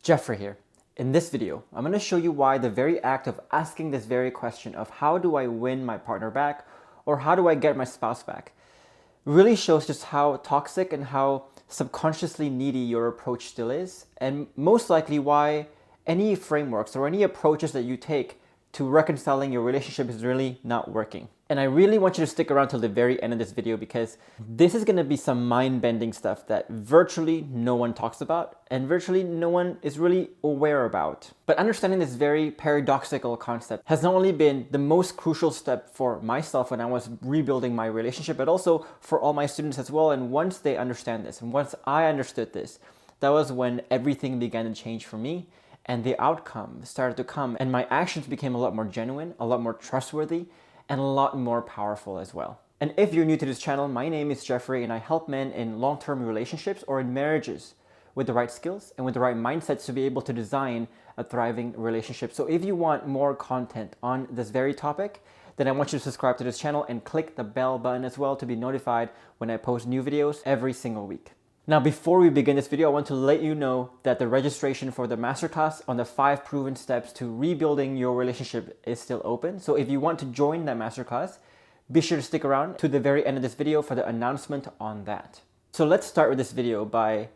Jeffrey here. In this video, I'm going to show you why the very act of asking this very question of how do I win my partner back or how do I get my spouse back really shows just how toxic and how subconsciously needy your approach still is, and most likely why any frameworks or any approaches that you take to reconciling your relationship is really not working. And I really want you to stick around till the very end of this video because this is going to be some mind-bending stuff that virtually no one talks about and virtually no one is really aware about. But understanding this very paradoxical concept has not only been the most crucial step for myself when I was rebuilding my relationship, but also for all my students as well. And once they understand this and once I understood this, that was when everything began to change for me. And the outcome started to come and my actions became a lot more genuine, a lot more trustworthy, and a lot more powerful as well. And if you're new to this channel, my name is Jeffrey and I help men in long-term relationships or in marriages with the right skills and with the right mindsets to be able to design a thriving relationship. So if you want more content on this very topic, then I want you to subscribe to this channel and click the bell button as well to be notified when I post new videos every single week. Now, before we begin this video, I want to let you know that the registration for the masterclass on the 5 proven steps to rebuilding your relationship is still open. So if you want to join that masterclass, be sure to stick around to the very end of this video for the announcement on that. So let's start with this video by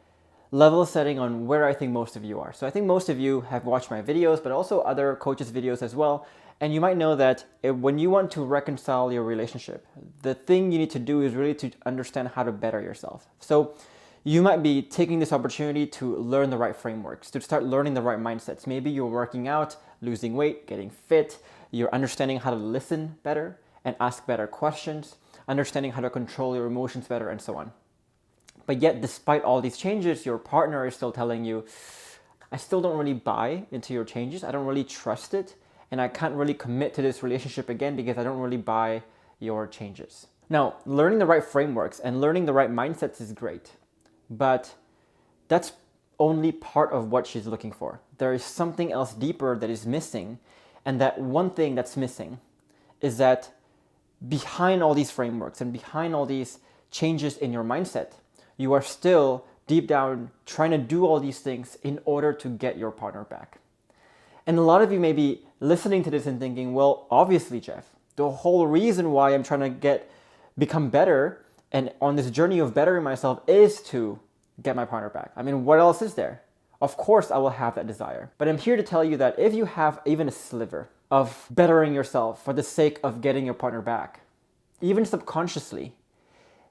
level setting on where I think most of you are. So I think most of you have watched my videos, but also other coaches' videos as well. And you might know that when you want to reconcile your relationship, the thing you need to do is really to understand how to better yourself. So you might be taking this opportunity to learn the right frameworks, to start learning the right mindsets. Maybe you're working out, losing weight, getting fit, you're understanding how to listen better and ask better questions, understanding how to control your emotions better, and so on. But yet, despite all these changes, your partner is still telling you, I still don't really buy into your changes, I don't really trust it, and I can't really commit to this relationship again because I don't really buy your changes. Now, learning the right frameworks and learning the right mindsets is great. But that's only part of what she's looking for. There is something else deeper that is missing. And that one thing that's missing is that behind all these frameworks and behind all these changes in your mindset, you are still deep down trying to do all these things in order to get your partner back. And a lot of you may be listening to this and thinking, well, obviously, Jeff, the whole reason why I'm trying to become better and on this journey of bettering myself is to get my partner back. I mean, what else is there? Of course, I will have that desire. But I'm here to tell you that if you have even a sliver of bettering yourself for the sake of getting your partner back, even subconsciously,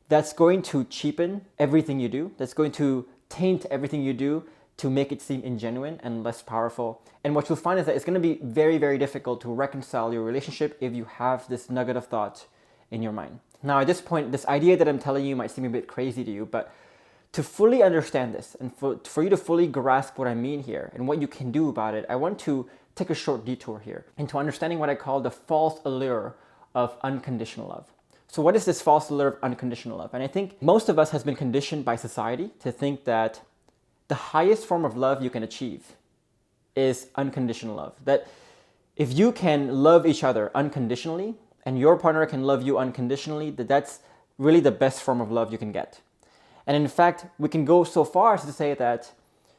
that's going to cheapen everything you do. That's going to taint everything you do to make it seem ingenuine and less powerful. And what you'll find is that it's going to be very, very difficult to reconcile your relationship if you have this nugget of thought in your mind. Now, at this point, this idea that I'm telling you might seem a bit crazy to you, but to fully understand this and for you to fully grasp what I mean here and what you can do about it, I want to take a short detour here into understanding what I call the false allure of unconditional love. So what is this false allure of unconditional love? And I think most of us has been conditioned by society to think that the highest form of love you can achieve is unconditional love. That if you can love each other unconditionally, and your partner can love you unconditionally, that's really the best form of love you can get. And in fact, we can go so far as to say that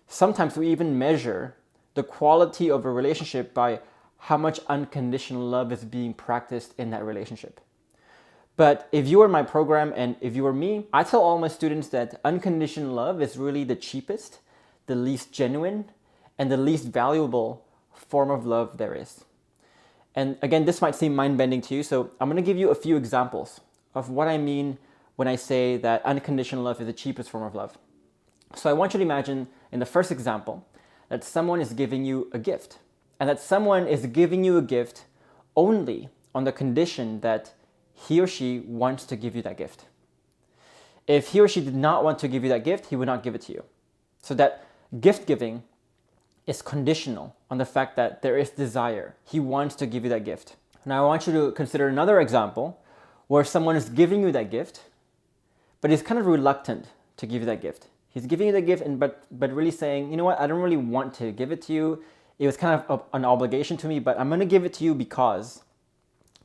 sometimes we even measure the quality of a relationship by how much unconditional love is being practiced in that relationship. But if you were my program and if you were me, I tell all my students that unconditional love is really the cheapest, the least genuine, and the least valuable form of love there is. And again, this might seem mind-bending to you, so I'm going to give you a few examples of what I mean when I say that unconditional love is the cheapest form of love. So I want you to imagine in the first example that someone is giving you a gift, and that someone is giving you a gift only on the condition that he or she wants to give you that gift. If he or she did not want to give you that gift, he would not give it to you. So that gift giving is conditional on the fact that there is desire. He wants to give you that gift. Now I want you to consider another example where someone is giving you that gift, but is kind of reluctant to give you that gift. He's giving you the gift, but really saying, you know what, I don't really want to give it to you. It was kind of an obligation to me, but I'm going to give it to you because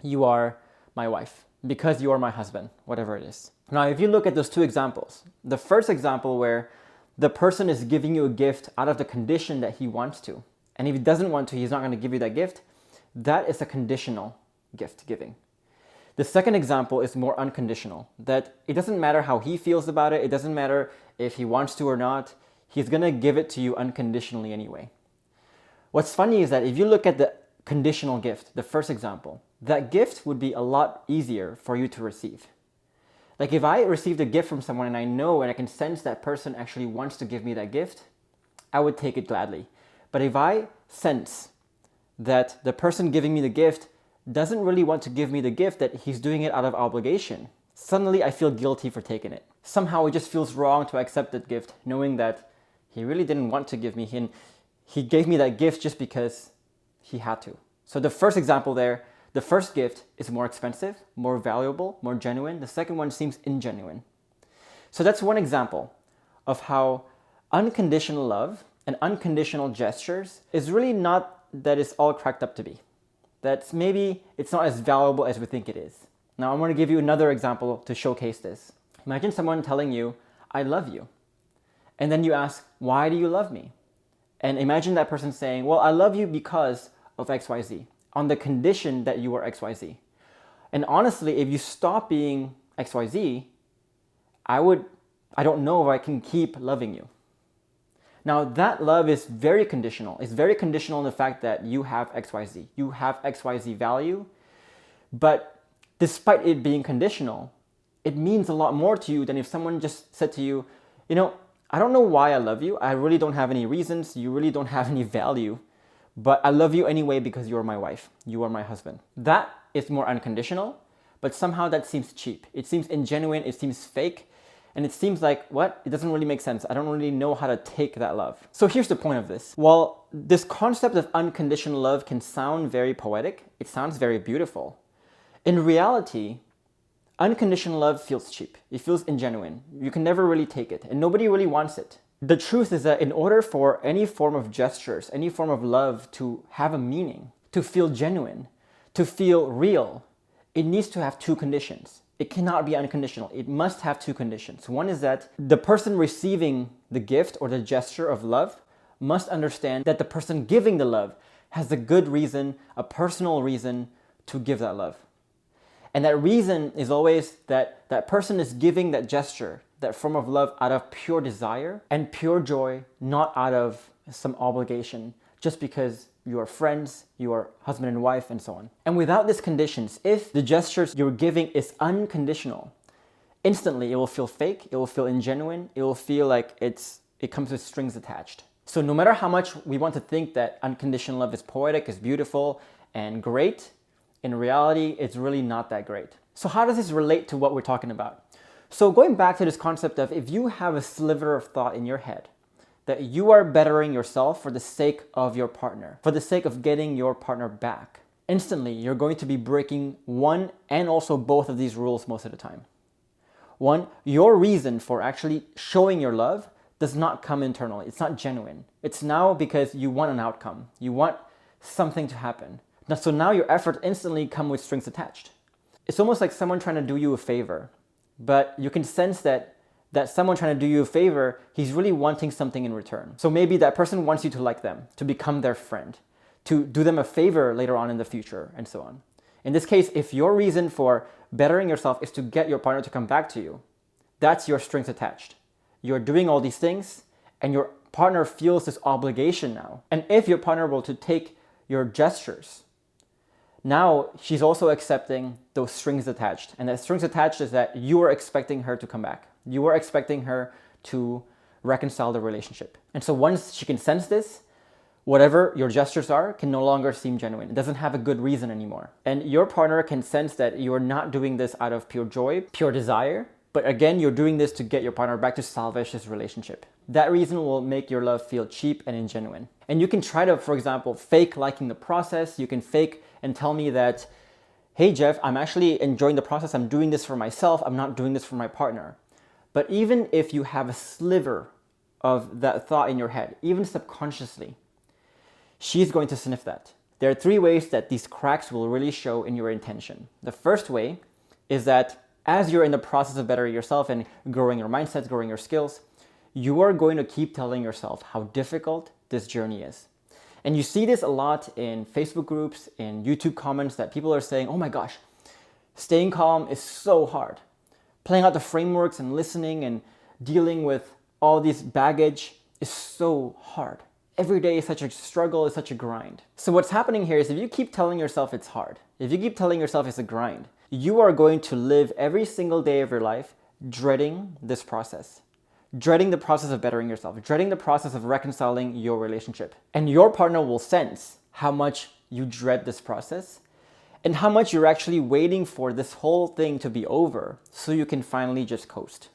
you are my wife, because you are my husband, whatever it is. Now, if you look at those two examples, the first example where the person is giving you a gift out of the condition that he wants to. And if he doesn't want to, he's not going to give you that gift. That is a conditional gift giving. The second example is more unconditional, that it doesn't matter how he feels about it. It doesn't matter if he wants to or not. He's going to give it to you unconditionally anyway. What's funny is that if you look at the conditional gift, the first example, that gift would be a lot easier for you to receive. Like if I received a gift from someone and I know and I can sense that person actually wants to give me that gift, I would take it gladly. But if I sense that the person giving me the gift doesn't really want to give me the gift, that he's doing it out of obligation, suddenly I feel guilty for taking it. Somehow it just feels wrong to accept that gift, knowing that he really didn't want to give me, and he gave me that gift just because he had to. So the first example there, the first gift is more expensive, more valuable, more genuine. The second one seems ingenuine. So that's one example of how unconditional love and unconditional gestures is really not that it's all cracked up to be. That's maybe it's not as valuable as we think it is. Now I'm going to give you another example to showcase this. Imagine someone telling you, I love you. And then you ask, why do you love me? And imagine that person saying, well, I love you because of XYZ, on the condition that you are XYZ. And honestly, if you stop being XYZ, I don't know if I can keep loving you. Now that love is very conditional. It's very conditional in the fact that you have XYZ. You have XYZ value, but despite it being conditional, it means a lot more to you than if someone just said to you, I don't know why I love you. I really don't have any reasons. You really don't have any value, but I love you anyway because you're my wife. You are my husband. That is more unconditional, but somehow that seems cheap. It seems ingenuine. It seems fake. And it seems like, what? It doesn't really make sense. I don't really know how to take that love. So here's the point of this. While this concept of unconditional love can sound very poetic, it sounds very beautiful. In reality, unconditional love feels cheap. It feels ingenuine. You can never really take it, and nobody really wants it. The truth is that in order for any form of gestures, any form of love to have a meaning, to feel genuine, to feel real, it needs to have two conditions. It cannot be unconditional. It must have two conditions. One is that the person receiving the gift or the gesture of love must understand that the person giving the love has a good reason, a personal reason to give that love. And that reason is always that that person is giving that gesture, that form of love out of pure desire and pure joy, not out of some obligation, just because you are friends, you are husband and wife, and so on. And without these conditions, if the gestures you're giving is unconditional, instantly it will feel fake, it will feel ingenuine, it will feel like it comes with strings attached. So no matter how much we want to think that unconditional love is poetic, is beautiful, and great, in reality, it's really not that great. So how does this relate to what we're talking about? So going back to this concept of if you have a sliver of thought in your head that you are bettering yourself for the sake of your partner, for the sake of getting your partner back, instantly you're going to be breaking one and also both of these rules most of the time. One, your reason for actually showing your love does not come internally. It's not genuine. It's now because you want an outcome. You want something to happen. So now your effort instantly come with strings attached. It's almost like someone trying to do you a favor, but you can sense that someone trying to do you a favor, he's really wanting something in return. So maybe that person wants you to like them, to become their friend, to do them a favor later on in the future, and so on. In this case, if your reason for bettering yourself is to get your partner to come back to you, that's your strings attached. You're doing all these things, and your partner feels this obligation now. And if your partner were to take your gestures, now she's also accepting those strings attached. And that strings attached is that you are expecting her to come back. You are expecting her to reconcile the relationship. And so once she can sense this, whatever your gestures are can no longer seem genuine. It doesn't have a good reason anymore. And your partner can sense that you're not doing this out of pure joy, pure desire, but again, you're doing this to get your partner back, to salvage this relationship. That reason will make your love feel cheap and ingenuine. And you can try to, for example, fake liking the process. You can fake and tell me that, hey Jeff, I'm actually enjoying the process. I'm doing this for myself. I'm not doing this for my partner. But even if you have a sliver of that thought in your head, even subconsciously, she's going to sniff that. There are three ways that these cracks will really show in your intention. The first way is that as you're in the process of bettering yourself and growing your mindsets, growing your skills, you are going to keep telling yourself how difficult this journey is. And you see this a lot in Facebook groups, in YouTube comments, that people are saying, oh my gosh, staying calm is so hard. Playing out the frameworks and listening and dealing with all this baggage is so hard. Every day is such a struggle, is such a grind. So what's happening here is if you keep telling yourself it's hard, if you keep telling yourself it's a grind, you are going to live every single day of your life dreading this process. Dreading the process of bettering yourself, dreading the process of reconciling your relationship. And your partner will sense how much you dread this process and how much you're actually waiting for this whole thing to be over so you can finally just coast.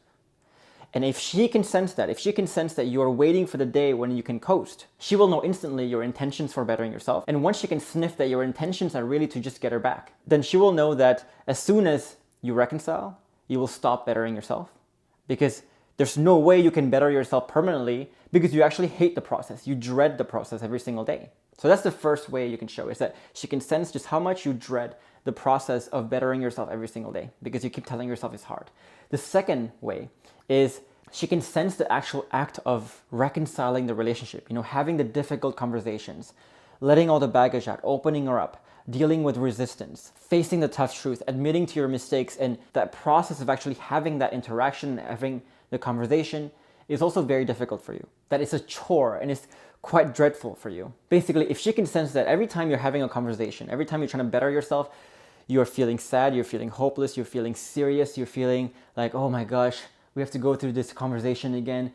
And if she can sense that, if she can sense that you're waiting for the day when you can coast, she will know instantly your intentions for bettering yourself. And once she can sniff that your intentions are really to just get her back, then she will know that as soon as you reconcile, you will stop bettering yourself. Because there's no way you can better yourself permanently because you actually hate the process. You dread the process every single day. So that's the first way you can show, is that she can sense just how much you dread the process of bettering yourself every single day because you keep telling yourself it's hard. The second way is she can sense the actual act of reconciling the relationship, having the difficult conversations, letting all the baggage out, opening her up, dealing with resistance, facing the tough truth, admitting to your mistakes, and that process of actually having that interaction, having the conversation is also very difficult for you. That it's a chore and it's quite dreadful for you. Basically, if she can sense that every time you're having a conversation, every time you're trying to better yourself, you're feeling sad, you're feeling hopeless, you're feeling serious, you're feeling like, oh my gosh, we have to go through this conversation again.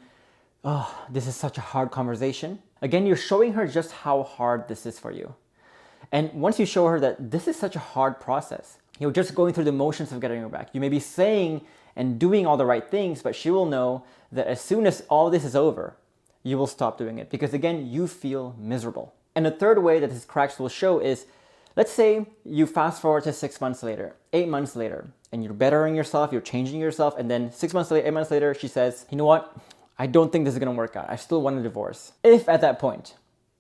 Oh, this is such a hard conversation. Again, you're showing her just how hard this is for you. And once you show her that this is such a hard process, you're just going through the motions of getting her back. You may be saying and doing all the right things, but she will know that as soon as all this is over, you will stop doing it because again, you feel miserable. And the third way that this cracks will show is, let's say you fast forward to 6 months later, 8 months later, and you're bettering yourself, you're changing yourself, and then 6 months later, 8 months later, she says, you know what? I don't think this is gonna work out. I still want a divorce. If at that point,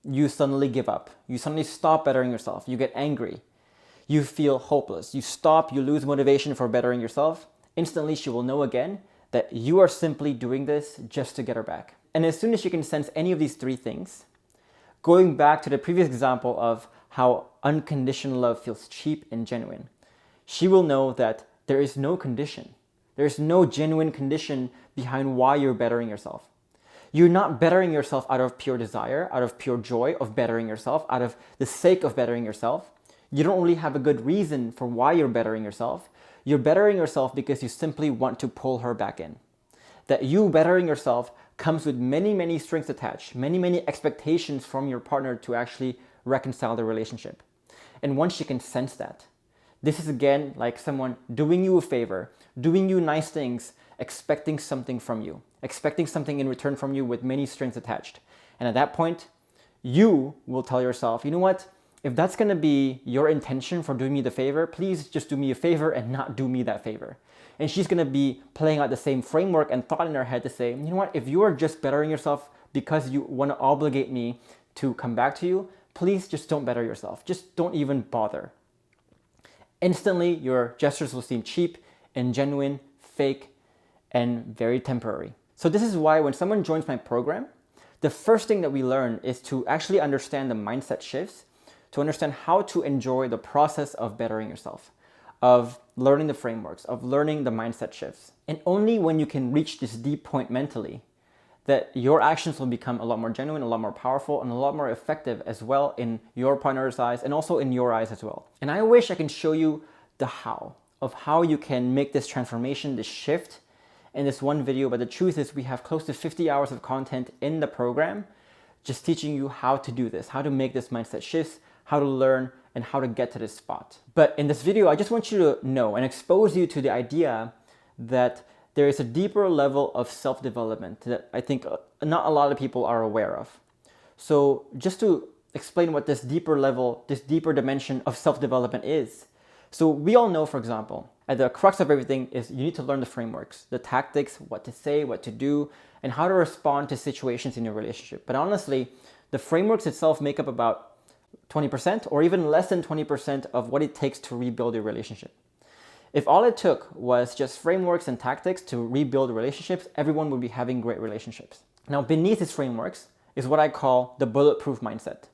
you suddenly give up, you suddenly stop bettering yourself, you get angry, you feel hopeless, you stop, you lose motivation for bettering yourself, instantly she will know again that you are simply doing this just to get her back. And as soon as she can sense any of these three things, going back to the previous example of how unconditional love feels cheap and genuine, she will know that there is no condition. There is no genuine condition behind why you're bettering yourself. You're not bettering yourself out of pure desire, out of pure joy of bettering yourself, out of the sake of bettering yourself. You don't really have a good reason for why you're bettering yourself. You're bettering yourself because you simply want to pull her back in. That you bettering yourself comes with many, many strings attached, many, many expectations from your partner to actually reconcile the relationship. And once you can sense that, this is again like someone doing you a favor, doing you nice things, expecting something from you, expecting something in return from you with many strings attached. And at that point, you will tell yourself, you know what? If that's going to be your intention for doing me the favor, please just do me a favor and not do me that favor. And she's going to be playing out the same framework and thought in her head to say, you know what? If you are just bettering yourself because you want to obligate me to come back to you, please just don't better yourself. Just don't even bother. Instantly, your gestures will seem cheap, ingenuine, fake, and very temporary. So this is why when someone joins my program, the first thing that we learn is to actually understand the mindset shifts, to understand how to enjoy the process of bettering yourself, of learning the frameworks, of learning the mindset shifts. And only when you can reach this deep point mentally, that your actions will become a lot more genuine, a lot more powerful, and a lot more effective as well in your partner's eyes and also in your eyes as well. And I wish I can show you the how of how you can make this transformation, this shift in this one video. But the truth is we have close to 50 hours of content in the program just teaching you how to do this, how to make this mindset shifts, how to learn, and how to get to this spot. But in this video, I just want you to know and expose you to the idea that there is a deeper level of self-development that I think not a lot of people are aware of. So just to explain what this deeper level, this deeper dimension of self-development is. So we all know, for example, at the crux of everything is you need to learn the frameworks, the tactics, what to say, what to do, and how to respond to situations in your relationship. But honestly, the frameworks itself make up about 20% or even less than 20% of what it takes to rebuild your relationship. If all it took was just frameworks and tactics to rebuild relationships, everyone would be having great relationships. Now, beneath these frameworks is what I call the bulletproof mindset.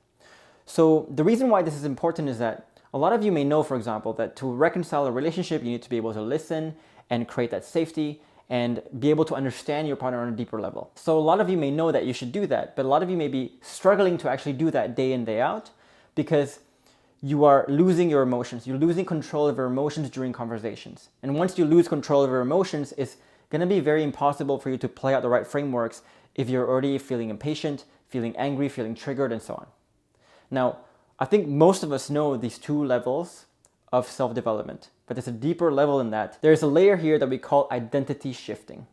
So the reason why this is important is that a lot of you may know, for example, that to reconcile a relationship, you need to be able to listen and create that safety and be able to understand your partner on a deeper level. So a lot of you may know that you should do that, but a lot of you may be struggling to actually do that day in, day out, because you are losing your emotions. You're losing control of your emotions during conversations. And once you lose control of your emotions, it's going to be very impossible for you to play out the right frameworks if you're already feeling impatient, feeling angry, feeling triggered, and so on. Now, I think most of us know these two levels of self-development, but there's a deeper level in that. There's a layer here that we call identity shifting.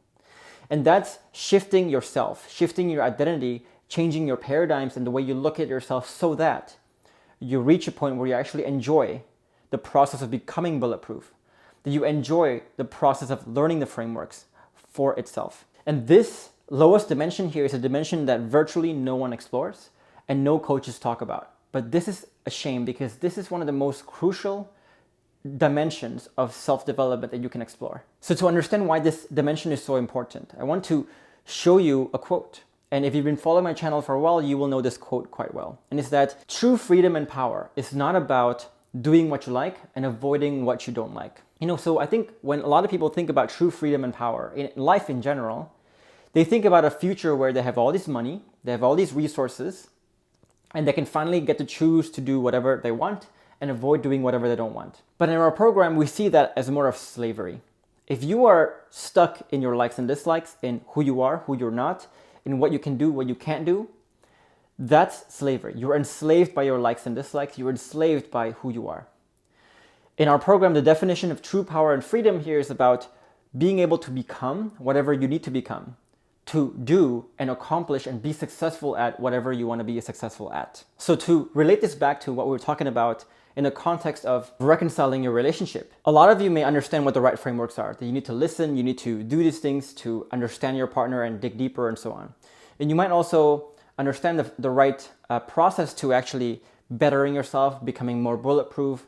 And that's shifting yourself, shifting your identity, changing your paradigms and the way you look at yourself so that you reach a point where you actually enjoy the process of becoming bulletproof, that you enjoy the process of learning the frameworks for itself. And this lowest dimension here is a dimension that virtually no one explores and no coaches talk about. But this is a shame, because this is one of the most crucial dimensions of self-development that you can explore. So to understand why this dimension is so important, I want to show you a quote. And if you've been following my channel for a while, you will know this quote quite well. And it's that true freedom and power is not about doing what you like and avoiding what you don't like. So I think when a lot of people think about true freedom and power in life in general, they think about a future where they have all this money, they have all these resources, and they can finally get to choose to do whatever they want and avoid doing whatever they don't want. But in our program, we see that as more of slavery. If you are stuck in your likes and dislikes, in who you are, who you're not, in what you can do, what you can't do, that's slavery. You're enslaved by your likes and dislikes. You're enslaved by who you are. In our program, the definition of true power and freedom here is about being able to become whatever you need to become, to do and accomplish and be successful at whatever you want to be successful at. So to relate this back to what we were talking about in the context of reconciling your relationship, a lot of you may understand what the right frameworks are, that you need to listen, you need to do these things to understand your partner and dig deeper and so on. And you might also understand the right process to actually bettering yourself, becoming more bulletproof,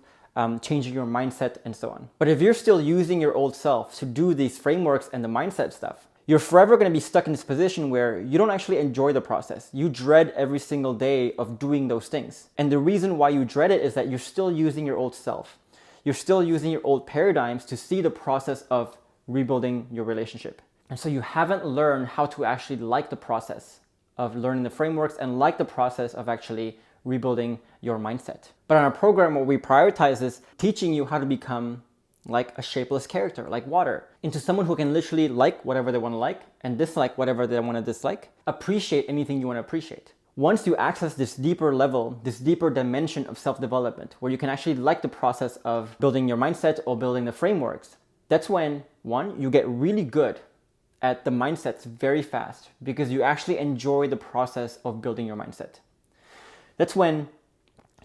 changing your mindset and so on. But if you're still using your old self to do these frameworks and the mindset stuff, you're forever going to be stuck in this position where you don't actually enjoy the process. You dread every single day of doing those things. And the reason why you dread it is that you're still using your old self. You're still using your old paradigms to see the process of rebuilding your relationship. And so you haven't learned how to actually like the process of learning the frameworks and like the process of actually rebuilding your mindset. But in our program, what we prioritize is teaching you how to become like a shapeless character, like water, into someone who can literally like whatever they want to like and dislike whatever they want to dislike, appreciate anything you want to appreciate. Once you access this deeper level, this deeper dimension of self-development, where you can actually like the process of building your mindset or building the frameworks, that's when, one, you get really good at the mindsets very fast because you actually enjoy the process of building your mindset. That's when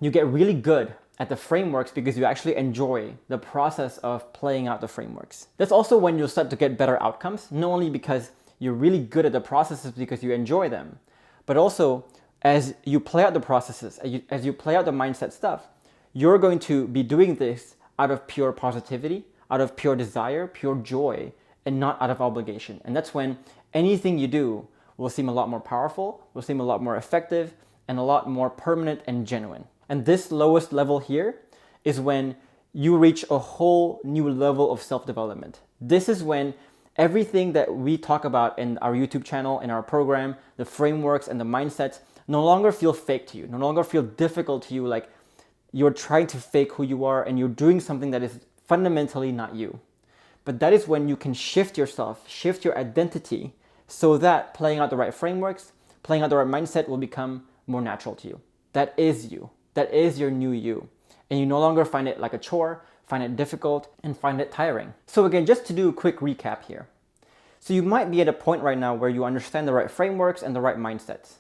you get really good at the frameworks because you actually enjoy the process of playing out the frameworks. That's also when you'll start to get better outcomes, not only because you're really good at the processes because you enjoy them, but also as you play out the processes, as you play out the mindset stuff, you're going to be doing this out of pure positivity, out of pure desire, pure joy, and not out of obligation. And that's when anything you do will seem a lot more powerful, will seem a lot more effective, and a lot more permanent and genuine. And this lowest level here is when you reach a whole new level of self-development. This is when everything that we talk about in our YouTube channel, in our program, the frameworks and the mindsets, no longer feel fake to you, no longer feel difficult to you, like you're trying to fake who you are and you're doing something that is fundamentally not you. But that is when you can shift yourself, shift your identity, so that playing out the right frameworks, playing out the right mindset will become more natural to you. That is you. That is your new you. And you no longer find it like a chore, find it difficult, and find it tiring. So again, just to do a quick recap here. So you might be at a point right now where you understand the right frameworks and the right mindsets.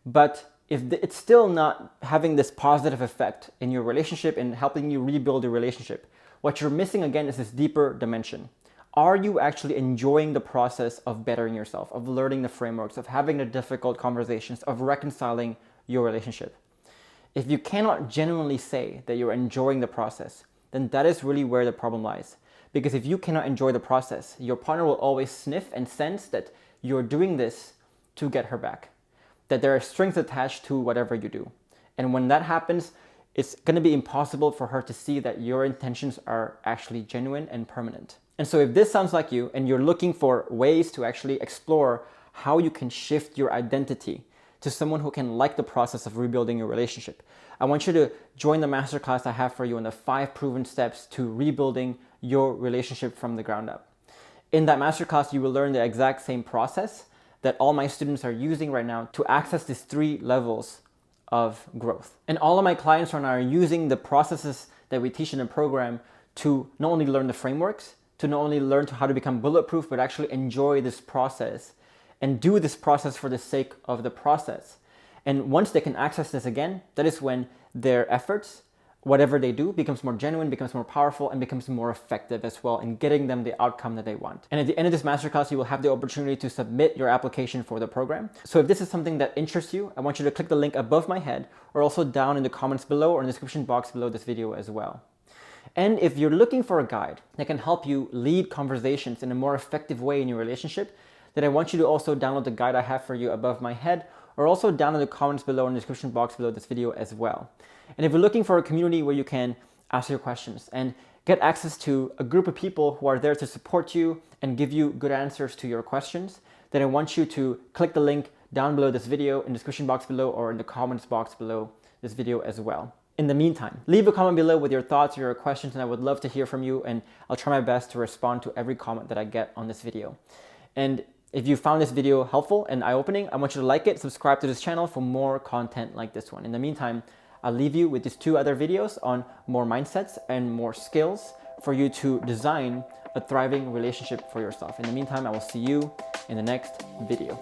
But if it's still not having this positive effect in your relationship and helping you rebuild your relationship, what you're missing again is this deeper dimension. Are you actually enjoying the process of bettering yourself, of learning the frameworks, of having the difficult conversations, of reconciling your relationship? If you cannot genuinely say that you're enjoying the process, then that is really where the problem lies. Because if you cannot enjoy the process, your partner will always sniff and sense that you're doing this to get her back, that there are strings attached to whatever you do. And when that happens, it's going to be impossible for her to see that your intentions are actually genuine and permanent. And so if this sounds like you and you're looking for ways to actually explore how you can shift your identity to someone who can like the process of rebuilding your relationship, I want you to join the masterclass I have for you on the 5 proven steps to rebuilding your relationship from the ground up. In that masterclass, you will learn the exact same process that all my students are using right now to access these 3 levels of growth. And all of my clients right now are using the processes that we teach in the program to not only learn the frameworks, to not only learn how to become bulletproof, but actually enjoy this process and do this process for the sake of the process. And once they can access this again, that is when their efforts, whatever they do, becomes more genuine, becomes more powerful, and becomes more effective as well in getting them the outcome that they want. And at the end of this masterclass, you will have the opportunity to submit your application for the program. So if this is something that interests you, I want you to click the link above my head or also down in the comments below or in the description box below this video as well. And if you're looking for a guide that can help you lead conversations in a more effective way in your relationship, then I want you to also download the guide I have for you above my head or also down in the comments below in the description box below this video as well. And if you're looking for a community where you can ask your questions and get access to a group of people who are there to support you and give you good answers to your questions, then I want you to click the link down below this video in the description box below or in the comments box below this video as well. In the meantime, leave a comment below with your thoughts or your questions, and I would love to hear from you, and I'll try my best to respond to every comment that I get on this video. And if you found this video helpful and eye-opening, I want you to like it, subscribe to this channel for more content like this one. In the meantime, I'll leave you with these 2 other videos on more mindsets and more skills for you to design a thriving relationship for yourself. In the meantime, I will see you in the next video.